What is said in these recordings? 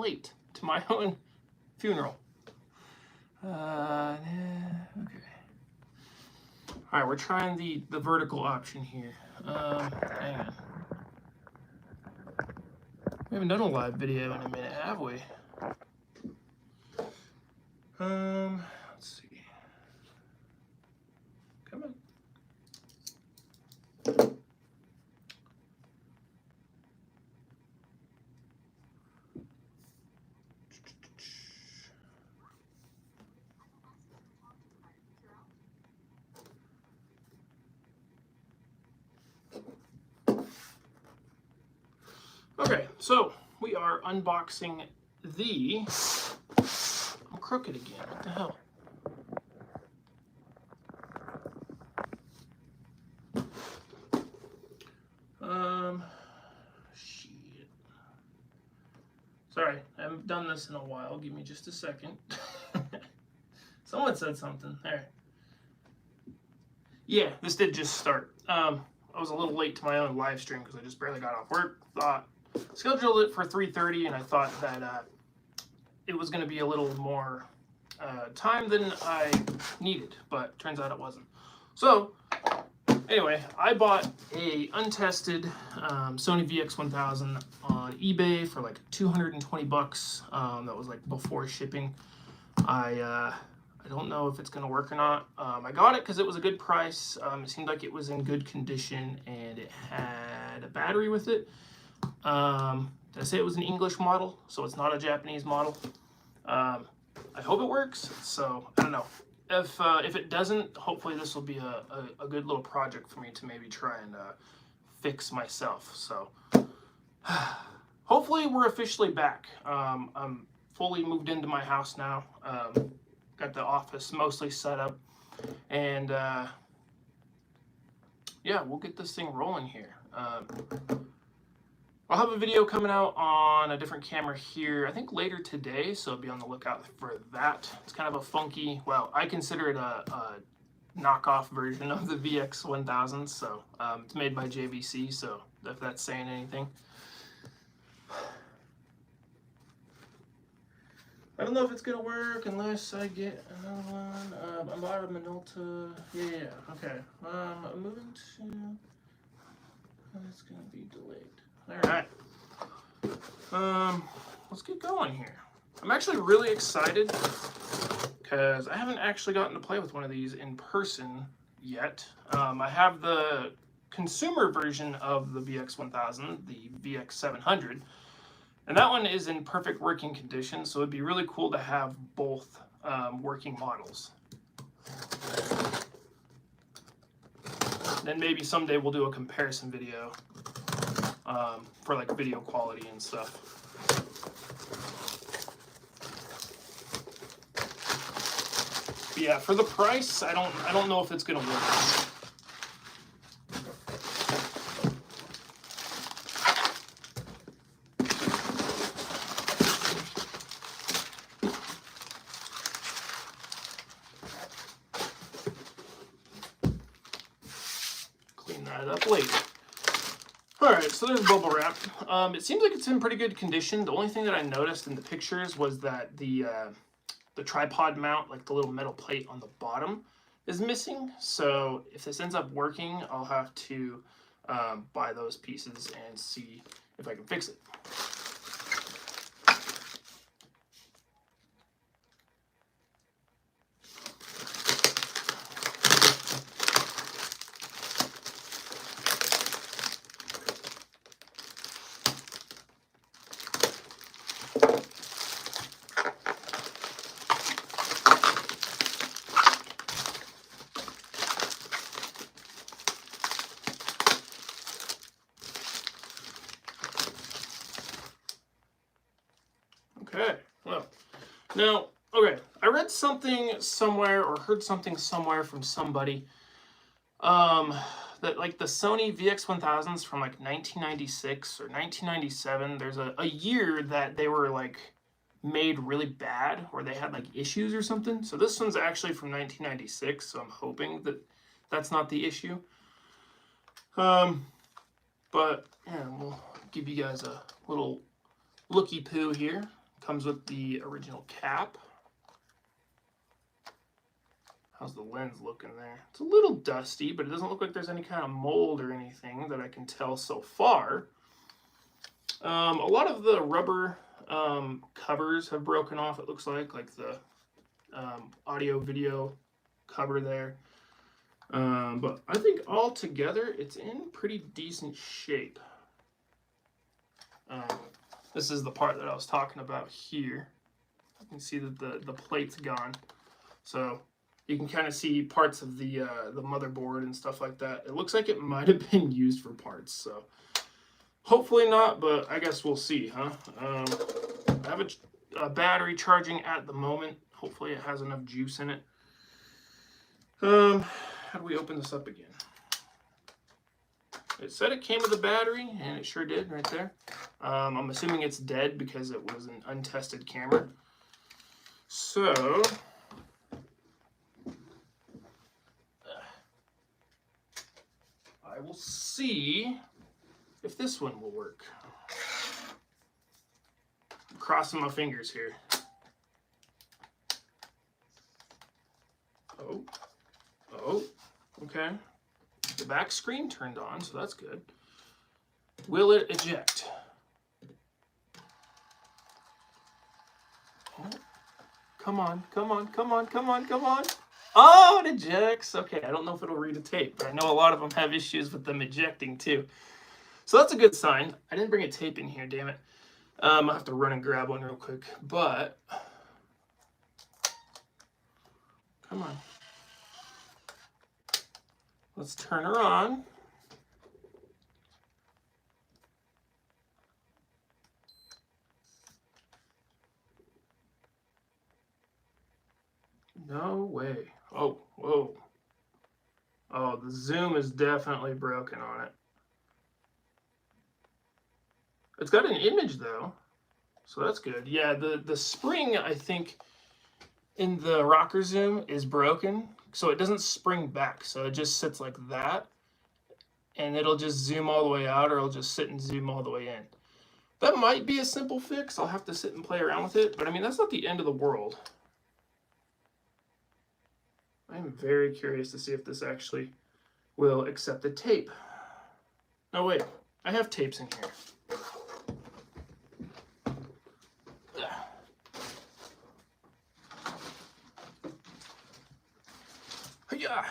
late to my own funeral. Okay. All right, we're trying the vertical option here. Hang on. We haven't done a live video in a minute, have we? Let's see. Come on. Okay, so we are unboxing the... I'm crooked again, what the hell? Shit. Sorry, I haven't done this in a while. Give me just a second. Someone said something. There. Yeah, this did just start. I was a little late to my own live stream because I just barely got off work. Scheduled it for 3:30, and I thought that it was going to be a little more time than I needed, but turns out it wasn't. So anyway, I bought a untested Sony VX1000 on eBay for like 220 bucks. That was like before shipping. I don't know if it's going to work or not. I got it because it was a good price. It seemed like it was in good condition, and it had a battery with it. Did I say it was an English model? So it's not a Japanese model. I hope it works. So I don't know. If it doesn't, hopefully this will be a good little project for me to maybe try and fix myself. So hopefully we're officially back. I'm fully moved into my house now. Got the office mostly set up, and yeah, we'll get this thing rolling here. I'll have a video coming out on a different camera here, I think later today, so be on the lookout for that. It's kind of a funky, well, I consider it a knockoff version of the VX1000, so it's made by JVC, so if that's saying anything. I don't know if it's going to work unless I get another one. I'm out of Minolta. Yeah, okay. I'm moving to... It's going to be delayed. Alright. Let's get going here. I'm actually really excited because I haven't actually gotten to play with one of these in person yet. I have the consumer version of the VX1000, the VX700. And that one is in perfect working condition, so it'd be really cool to have both working models. Then maybe someday we'll do a comparison video for like video quality and stuff. But yeah, for the price, I don't know if it's gonna work. Up later. Alright, so there's bubble wrap. It seems like it's in pretty good condition. The only thing that I noticed in the pictures was that the tripod mount, like the little metal plate on the bottom, is missing. So if this ends up working, I'll have to buy those pieces and see if I can fix it. Okay, well, now, okay, I read something somewhere or heard something somewhere from somebody that like the Sony VX1000s from like 1996 or 1997, there's a year that they were like made really bad or they had like issues or something. So this one's actually from 1996, so I'm hoping that that's not the issue. But yeah, we'll give you guys a little looky-poo here. Comes with the original cap. How's the lens looking there? It's a little dusty, but it doesn't look like there's any kind of mold or anything that I can tell so far. A lot of the rubber covers have broken off, it looks like the audio video cover there. But I think altogether it's in pretty decent shape. This is the part that I was talking about here. You can see that the plate's gone. So you can kind of see parts of the motherboard and stuff like that. It looks like it might have been used for parts. So hopefully not, but I guess we'll see, huh? I have a battery charging at the moment. Hopefully it has enough juice in it. How do we open this up again? It said it came with a battery, and it sure did right there. I'm assuming it's dead because it was an untested camera. So I will see if this one will work. I'm crossing my fingers here. Oh, okay. The back screen turned on, so that's good. Will it eject? Oh, come on, come on, come on, come on, come on. Oh, it ejects. Okay, I don't know if it'll read a tape, but I know a lot of them have issues with them ejecting too. So that's a good sign. I didn't bring a tape in here, damn it. I'll have to run and grab one real quick, but come on. Let's turn her on. No way. Oh, whoa. Oh, the zoom is definitely broken on it. It's got an image though, so that's good. Yeah, the spring, I think, in the rocker zoom is broken, so it doesn't spring back. So it just sits like that, and it'll just zoom all the way out, or it'll just sit and zoom all the way in. That might be a simple fix. I'll have to sit and play around with it, but I mean, that's not the end of the world. I'm very curious to see if this actually will accept the tape. No, wait, I have tapes in here. Yeah.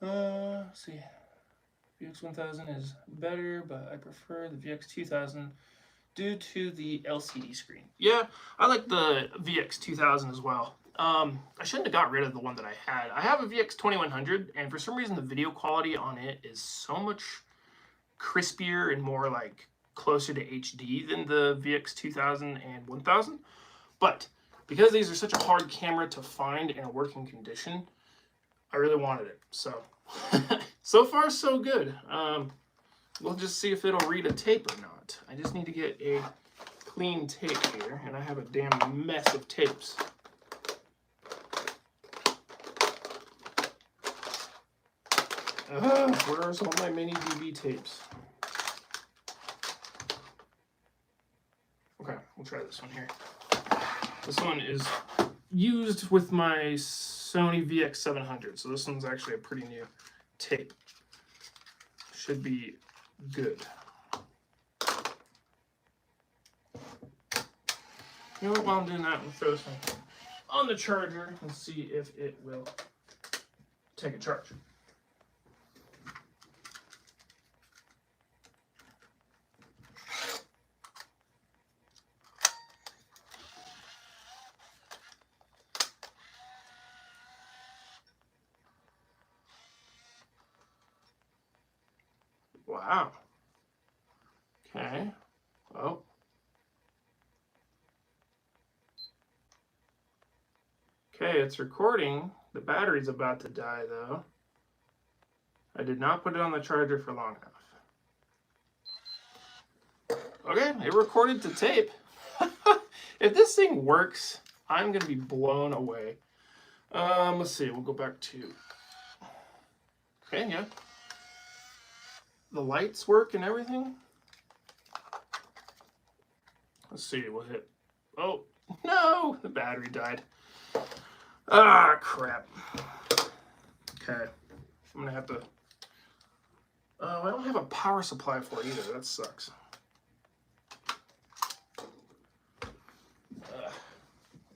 Let's see. VX1000 is better, but I prefer the VX2000 due to the LCD screen. Yeah, I like the VX2000 as well. I shouldn't have got rid of the one that I had. I have a VX2100, and for some reason the video quality on it is so much crispier and more like closer to HD than the VX2000 and 1000. But because these are such a hard camera to find in a working condition, I really wanted it. So, so far so good. We'll just see if it'll read a tape or not. I just need to get a clean tape here, and I have a damn mess of tapes. Where's all my mini DV tapes? Okay, we'll try this one here. This one is used with my Sony VX700, so this one's actually a pretty new tape. Should be good. You know what, while I'm doing that, I'm going to throw this one on the charger and see if it will take a charge. Wow. Okay. Oh. Okay, it's recording. The battery's about to die, though. I did not put it on the charger for long enough. Okay, it recorded to tape. If this thing works, I'm going to be blown away. Let's see. We'll go back to... Okay, yeah. the lights work and everything. Let's see, we'll hit. Oh, no, the battery died. Ah, crap. Okay, I'm gonna have to. I don't have a power supply for it either. That sucks.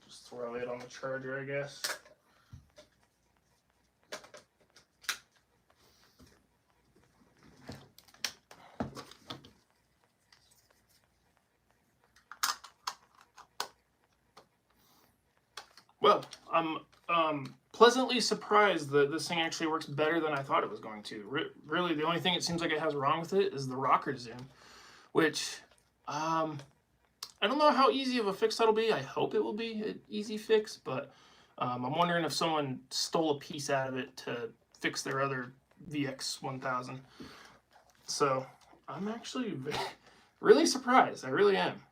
Just throw it on the charger, I guess. Well, I'm pleasantly surprised that this thing actually works better than I thought it was going to. Really, the only thing it seems like it has wrong with it is the rocker zoom, which I don't know how easy of a fix that'll be. I hope it will be an easy fix, but I'm wondering if someone stole a piece out of it to fix their other VX1000. So I'm actually really surprised. I really am.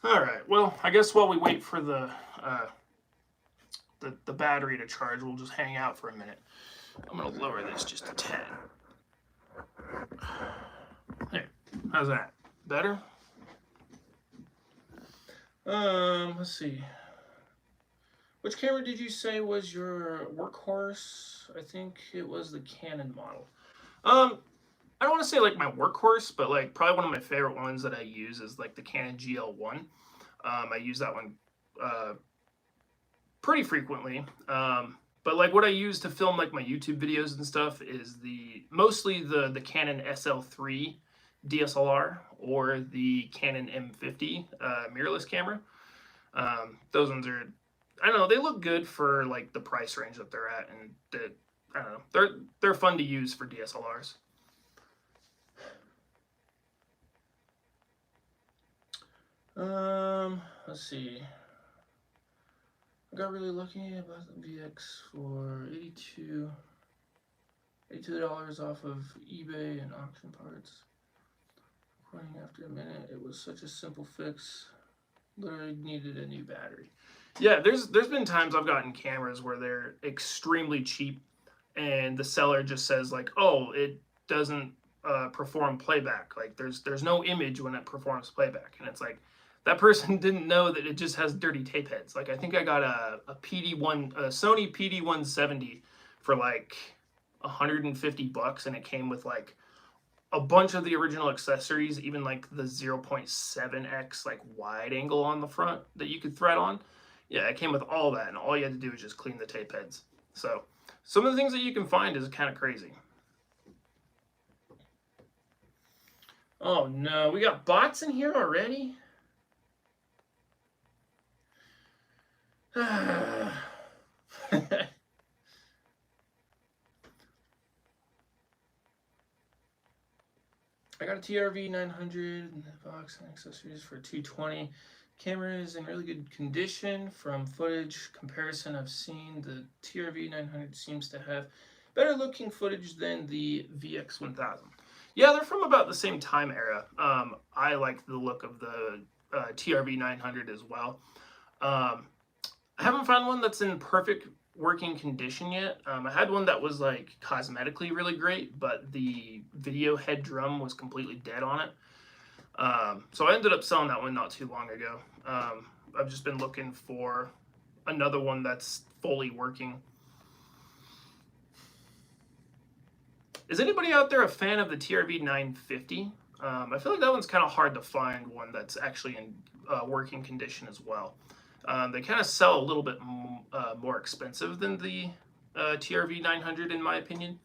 All right, well, I guess while we wait for the battery to charge, we'll just hang out for a minute. I'm gonna lower this just a tad. There, how's that? Better? Let's see. Which camera did you say was your workhorse? I think it was the Canon model. I don't want to say like my workhorse, but like probably one of my favorite ones that I use is like the Canon GL1. I use that one pretty frequently. But like what I use to film like my YouTube videos and stuff is mostly the Canon SL3 DSLR or the Canon M50 mirrorless camera. Those ones are, I don't know, they look good for like the price range that they're at, and I don't know, they're fun to use for DSLRs. Let's see. I got really lucky about the VX for $82 off of eBay and auction parts. Recording after a minute, it was such a simple fix. Literally needed a new battery. Yeah, there's been times I've gotten cameras where they're extremely cheap, and the seller just says like, oh, it doesn't perform playback. Like there's no image when it performs playback, and it's like, that person didn't know that it just has dirty tape heads. Like I think I got a Sony PD-170 for like $150, and it came with like a bunch of the original accessories, even like the 0.7x like wide angle on the front that you could thread on. Yeah, it came with all that, and all you had to do was just clean the tape heads. So some of the things that you can find is kind of crazy. Oh no, we got bots in here already? I got a TRV-900 box and accessories for $220. Camera is in really good condition. From footage comparison I've seen, the TRV-900 seems to have better looking footage than the VX1000. Yeah, they're from about the same time era. I like the look of the TRV-900 as well. I haven't found one that's in perfect working condition yet. I had one that was like cosmetically really great, but the video head drum was completely dead on it. So I ended up selling that one not too long ago. I've just been looking for another one that's fully working. Is anybody out there a fan of the TRV-950? I feel like that one's kind of hard to find one that's actually in working condition as well. They kind of sell a little bit more expensive than the TRV-900 in my opinion,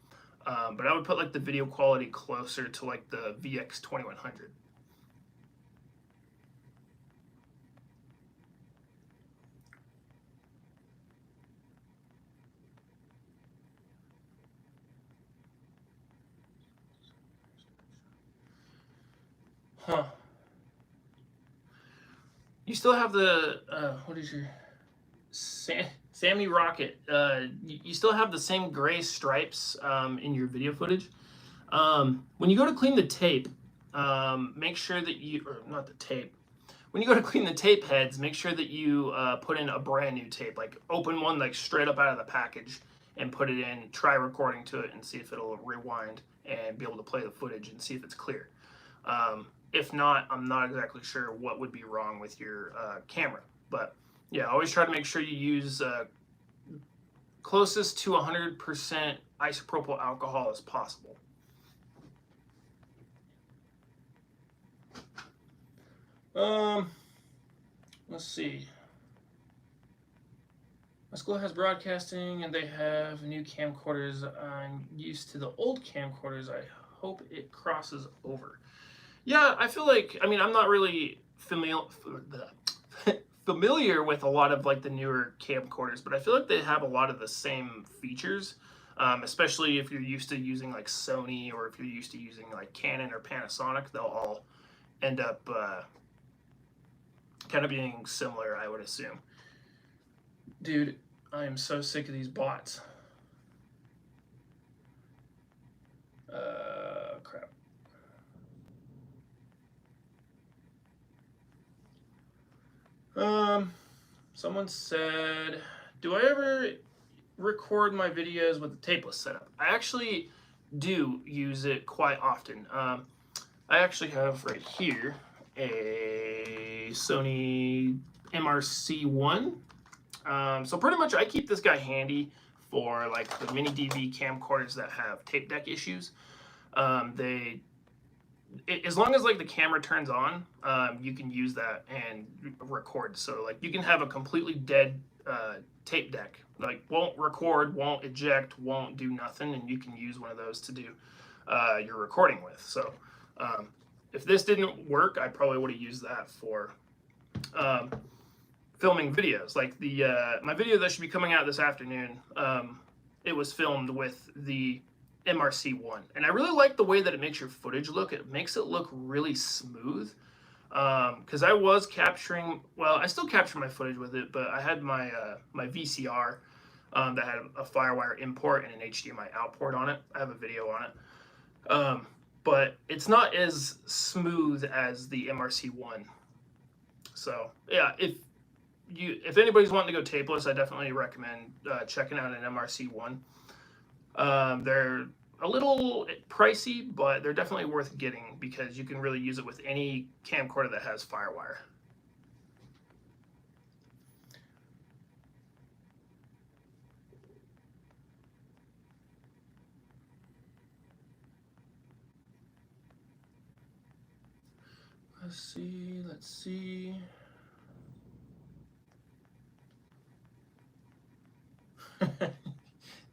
but I would put like the video quality closer to like the VX2100. Huh. You still have the, what is your, Sammy Rocket, you still have the same gray stripes in your video footage. When you go to clean the tape, make sure that you, or not the tape, when you go to clean the tape heads, make sure that you put in a brand new tape, like open one like straight up out of the package and put it in, try recording to it and see if it'll rewind and be able to play the footage and see if it's clear. If not, I'm not exactly sure what would be wrong with your camera. But yeah, always try to make sure you use closest to 100% isopropyl alcohol as possible. Let's see. My school has broadcasting and they have new camcorders. I'm used to the old camcorders. I hope it crosses over. Yeah, I feel like, I mean, I'm not really familiar with a lot of like the newer camcorders, but I feel like they have a lot of the same features, especially if you're used to using like Sony, or if you're used to using like Canon or Panasonic, they'll all end up kind of being similar, I would assume. Dude, I am so sick of these bots. Crap. Someone said, do I ever record my videos with the Tapeless setup? I actually do use it quite often. I actually have right here a Sony MRC1. So pretty much I keep this guy handy for like the mini DV camcorders that have tape deck issues. As long as like the camera turns on, you can use that and record. So like you can have a completely dead tape deck, like won't record, won't eject, won't do nothing, and you can use one of those to do your recording with. So if this didn't work, I probably would have used that for filming videos. Like the my video that should be coming out this afternoon, it was filmed with the MRC1, and I really like the way that it makes your footage look. It makes it look really smooth, because I was capturing, well, I still capture my footage with it, but I had my my VCR that had a FireWire import and an HDMI output on it. I have a video on it, but it's not as smooth as the MRC1. So yeah, if anybody's wanting to go tapeless, I definitely recommend checking out an MRC1. They're a little pricey, but they're definitely worth getting because you can really use it with any camcorder that has FireWire. Let's see.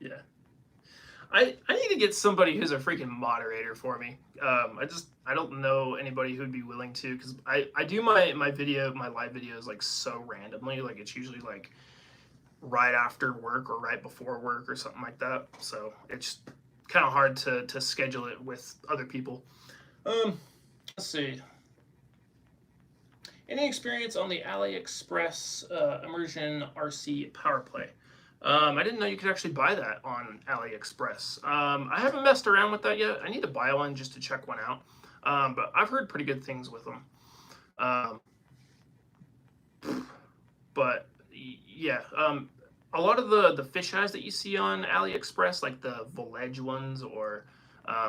Yeah. I need to get somebody who's a freaking moderator for me. I don't know anybody who'd be willing to, because I do my live videos like so randomly. Like it's usually like right after work or right before work or something like that. So it's kind of hard to schedule it with other people. Let's see. Any experience on the AliExpress immersion RC power play? I didn't know you could actually buy that on AliExpress. I haven't messed around with that yet. I need to buy one just to check one out. But I've heard pretty good things with them. But yeah, a lot of the fisheyes that you see on AliExpress, like the Voledge ones or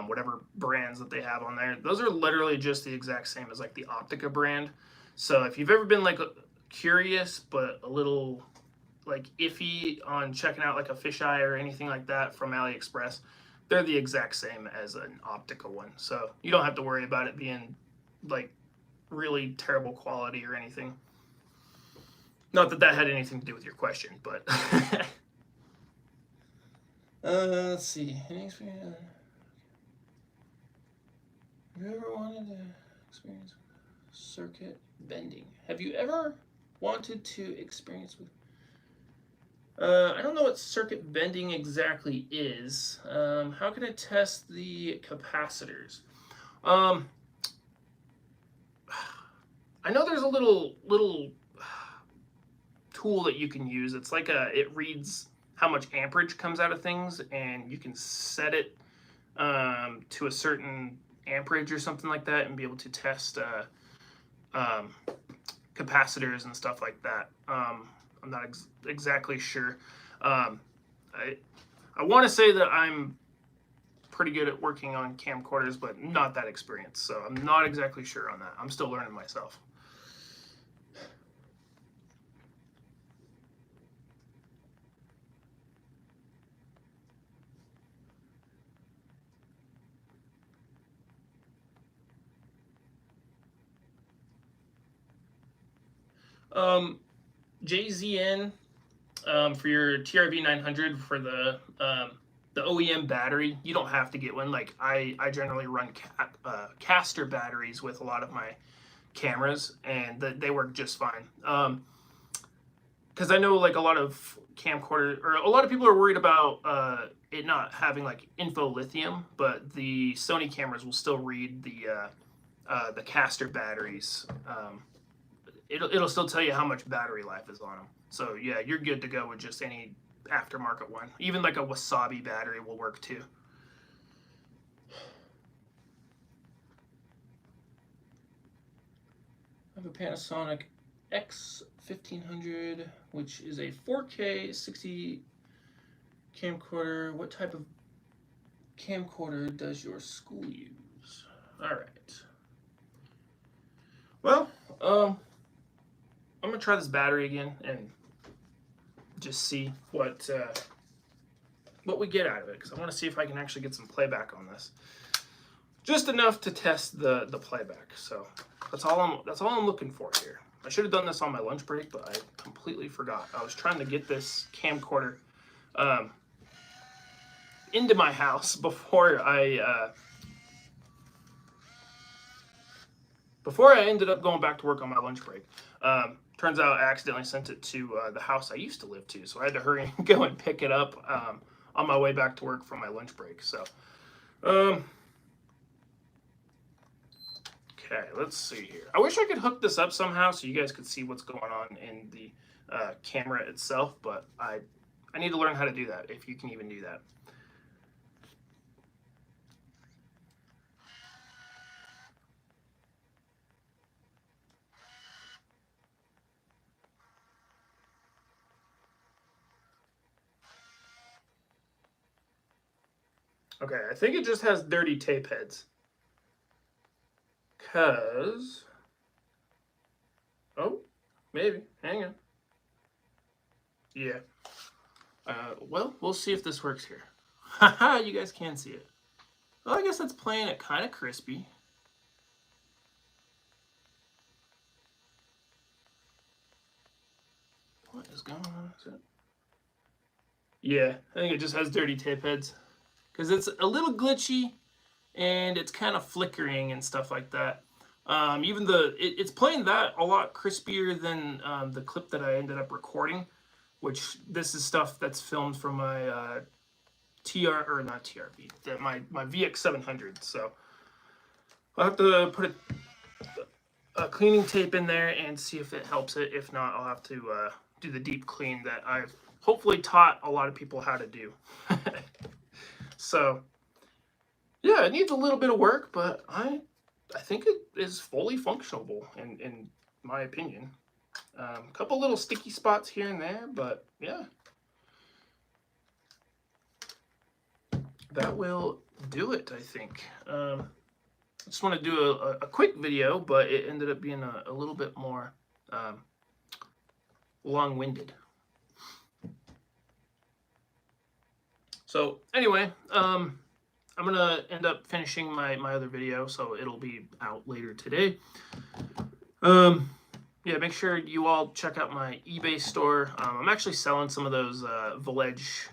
whatever brands that they have on there, those are literally just the exact same as like the Optica brand. So if you've ever been like curious but a little like iffy on checking out like a fisheye or anything like that from AliExpress, they're the exact same as an Optica one. So you don't have to worry about it being like really terrible quality or anything. Not that that had anything to do with your question, but let's see. Any experience? Have you ever wanted to experience circuit bending? Have you ever wanted to experience with I don't know what circuit bending exactly is. How can I test the capacitors? I know there's a little tool that you can use. It's like it reads how much amperage comes out of things, and you can set it to a certain amperage or something like that, and be able to test capacitors and stuff like that. I'm not exactly sure. I want to say that I'm pretty good at working on camcorders, but not that experienced, so I'm not exactly sure on that. I'm still learning myself. JZN for your TRV900 for the OEM battery. You don't have to get one. Like I generally run caster batteries with a lot of my cameras, and they work just fine. Because I know like a lot of camcorder, or a lot of people are worried about it not having like info lithium, but the Sony cameras will still read the caster batteries. It'll still tell you how much battery life is on them. So yeah, you're good to go with just any aftermarket one. Even like a Wasabi battery will work too. I have a Panasonic X1500, which is a 4K 60 camcorder. What type of camcorder does your school use? All right. Well, I'm gonna try this battery again and just see what we get out of it, because I want to see if I can actually get some playback on this. Just enough to test the playback. So that's all I'm looking for here. I should have done this on my lunch break, but I completely forgot. I was trying to get this camcorder into my house before I ended up going back to work on my lunch break. Turns out I accidentally sent it to the house I used to live to, so I had to hurry and go and pick it up on my way back to work from my lunch break. So, okay, let's see here. I wish I could hook this up somehow so you guys could see what's going on in the camera itself, but I need to learn how to do that, if you can even do that. Okay, I think it just has dirty tape heads. Cause, oh, maybe, hang on. Yeah. Well, we'll see if this works here. Haha, you guys can see it. Well, I guess that's playing it kind of crispy. What is going on? Is it? Yeah, I think it just has dirty tape heads. Because it's a little glitchy, and it's kind of flickering and stuff like that. Even it's playing that a lot crispier than the clip that I ended up recording, which this is stuff that's filmed from my my VX700. So I'll have to put a cleaning tape in there and see if it helps it. If not, I'll have to do the deep clean that I've hopefully taught a lot of people how to do. So yeah, it needs a little bit of work, but I think it is fully functionable in my opinion. A couple little sticky spots here and there, but yeah. That will do it, I think. I just want to do a quick video, but it ended up being a little bit more long-winded. So anyway, I'm gonna end up finishing my other video, so it'll be out later today. Yeah, make sure you all check out my eBay store. I'm actually selling some of those Voledge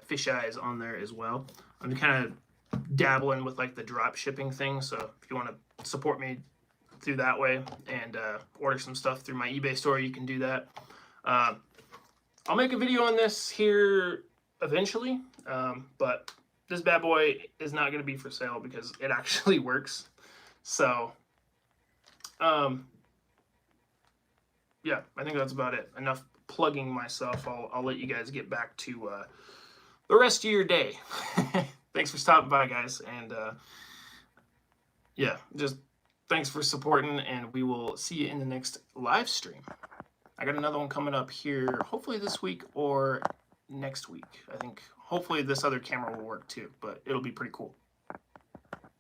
fisheyes on there as well. I'm kind of dabbling with like the drop shipping thing, so if you want to support me through that way and order some stuff through my eBay store, you can do that. I'll make a video on this here eventually, but this bad boy is not going to be for sale because it actually works. So, yeah, I think that's about it. Enough plugging myself. I'll let you guys get back to the rest of your day. Thanks for stopping by, guys, and yeah, just thanks for supporting, and we will see you in the next live stream. I got another one coming up here, hopefully this week or next week. I think hopefully this other camera will work too, but it'll be pretty cool.